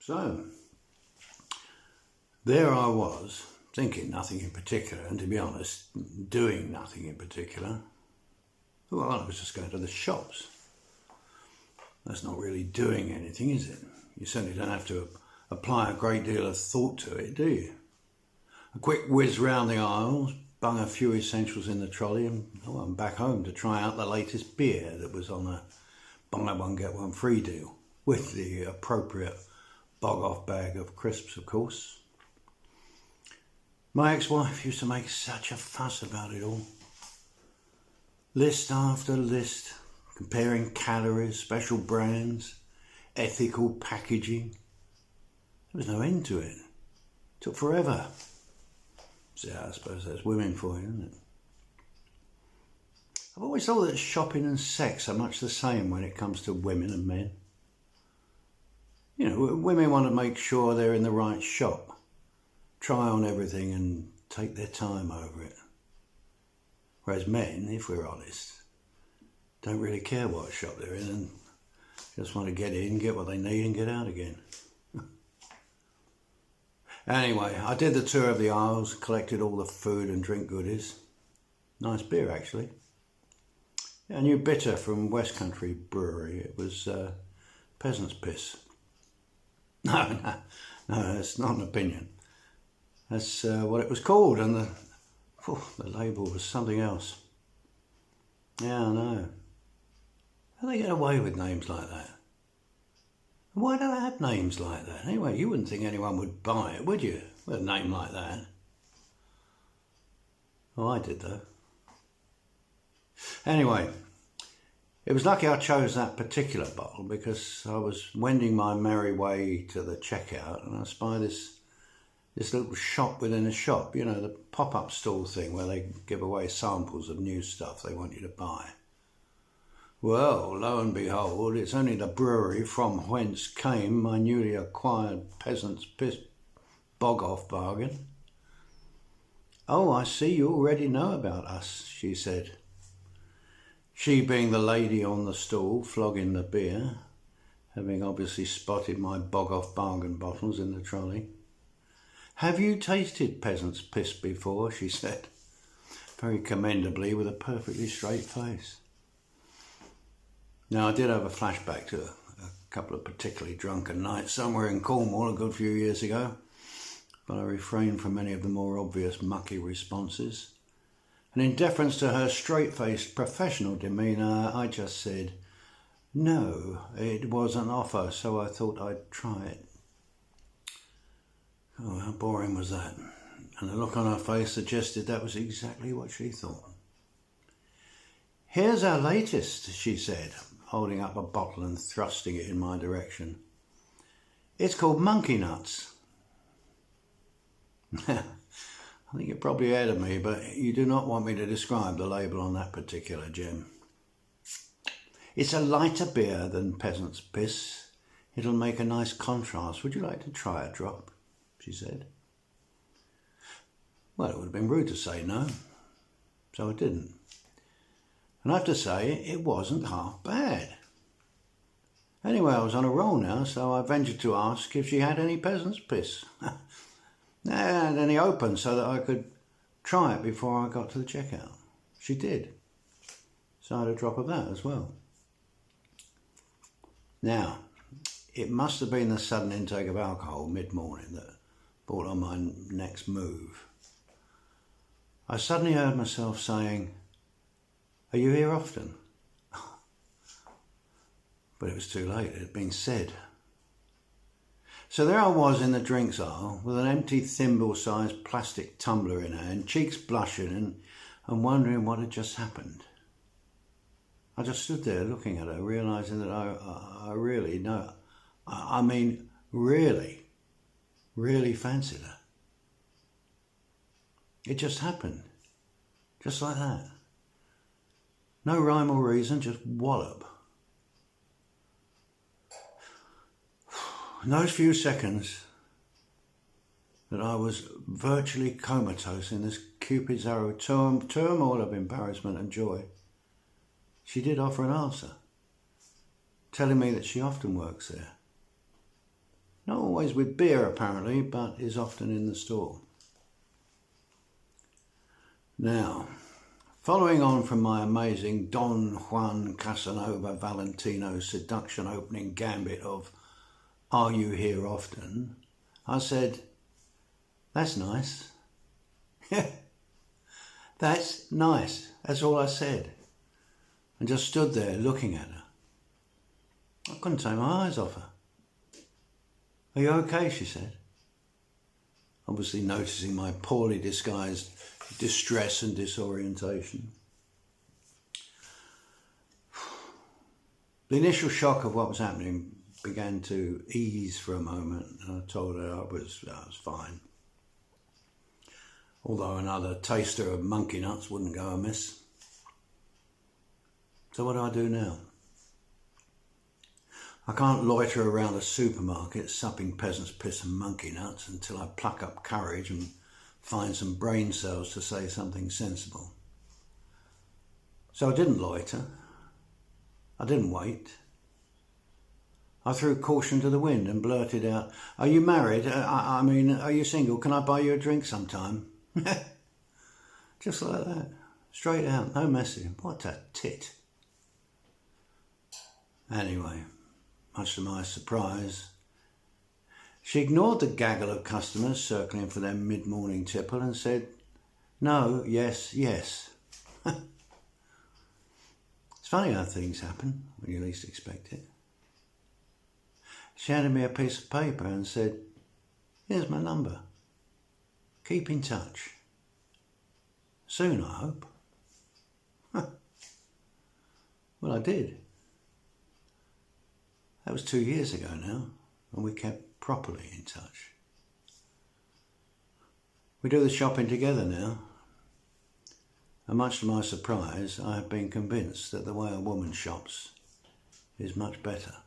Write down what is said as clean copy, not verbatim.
So, there I was, thinking nothing in particular, and to be honest, doing nothing in particular. Well, I was just going to the shops. That's not really doing anything, is it? You certainly don't have to apply a great deal of thought to it, do you? A quick whiz round the aisles, bung a few essentials in the trolley, and I'm back home to try out the latest beer that was on a buy one get one free deal, with the appropriate bog-off bag of crisps, of course. My ex-wife used to make such a fuss about it all. List after list, comparing calories, special brands, ethical packaging. There was no end to it. It took forever. So yeah, I suppose that's women for you, isn't it? I've always thought that shopping and sex are much the same when it comes to women and men. You know, women want to make sure they're in the right shop, try on everything and take their time over it. Whereas men, if we're honest, don't really care what shop they're in and just want to get in, get what they need and get out again. Anyway, I did the tour of the aisles, collected all the food and drink goodies. Nice beer, actually. Yeah, a new bitter from West Country Brewery. It was peasant's piss. No, it's not an opinion. That's what it was called, and the label was something else. Yeah, I know. How do they get away with names like that? Why do they have names like that? Anyway, you wouldn't think anyone would buy it, would you? With a name like that. Oh, I did though. Anyway, it was lucky I chose that particular bottle because I was wending my merry way to the checkout and I spied this little shop within a shop, you know, the pop-up stall thing where they give away samples of new stuff they want you to buy. Well, lo and behold, it's only the brewery from whence came my newly acquired peasant's piss bog-off bargain. Oh, I see you already know about us, she said. She being the lady on the stall flogging the beer, having obviously spotted my bog-off bargain bottles in the trolley. Have you tasted peasant's piss before, she said, very commendably with a perfectly straight face. Now, I did have a flashback to a couple of particularly drunken nights somewhere in Cornwall a good few years ago, but I refrained from any of the more obvious mucky responses. And in deference to her straight-faced professional demeanour, I just said, no, it was an offer, so I thought I'd try it. Oh, how boring was that? And the look on her face suggested that was exactly what she thought. Here's our latest, she said, holding up a bottle and thrusting it in my direction. It's called Monkey Nuts. I think you're probably ahead of me, but you do not want me to describe the label on that particular gem. It's a lighter beer than peasant's piss. It'll make a nice contrast. Would you like to try a drop? She said. Well, it would have been rude to say no, so I didn't. And I have to say, it wasn't half bad. Anyway, I was on a roll now, so I ventured to ask if she had any peasant's piss. And any open so that I could try it before I got to the checkout. She did. So I had a drop of that as well. Now, it must have been the sudden intake of alcohol mid-morning that brought on my next move. I suddenly heard myself saying, are you here often? But it was too late, it had been said. So there I was in the drinks aisle with an empty thimble-sized plastic tumbler in hand, cheeks blushing and wondering what had just happened. I just stood there looking at her, realising that I really, no, I mean really fancied her. It just happened, just like that. No rhyme or reason, just wallop. In those few seconds that I was virtually comatose in this Cupid's arrow turmoil of embarrassment and joy, she did offer an answer, telling me that she often works there. Not always with beer apparently, but is often in the store. Now, following on from my amazing Don Juan Casanova Valentino seduction opening gambit of "Are you here often?" I said, "That's nice." That's nice. That's all I said. And just stood there looking at her. I couldn't take my eyes off her. "Are you okay?" she said, obviously noticing my poorly disguised distress and disorientation. The initial shock of what was happening began to ease for a moment, and I told her I was fine. Although another taster of monkey nuts wouldn't go amiss. So what do I do now? I can't loiter around a supermarket supping peasant's piss and monkey nuts until I pluck up courage and find some brain cells to say something sensible. So I didn't loiter. I didn't wait. I threw caution to the wind and blurted out, "Are you married? I mean, are you single? Can I buy you a drink sometime?" Just like that. Straight out, no messing. What a tit. Anyway, much to my surprise, she ignored the gaggle of customers circling for their mid-morning tipple and said, "No, yes, yes." It's funny how things happen when you least expect it. She handed me a piece of paper and said, "Here's my number. Keep in touch. Soon, I hope." Well, I did. That was 2 years ago now, and we kept properly in touch. We do the shopping together now, and much to my surprise, I have been convinced that the way a woman shops is much better.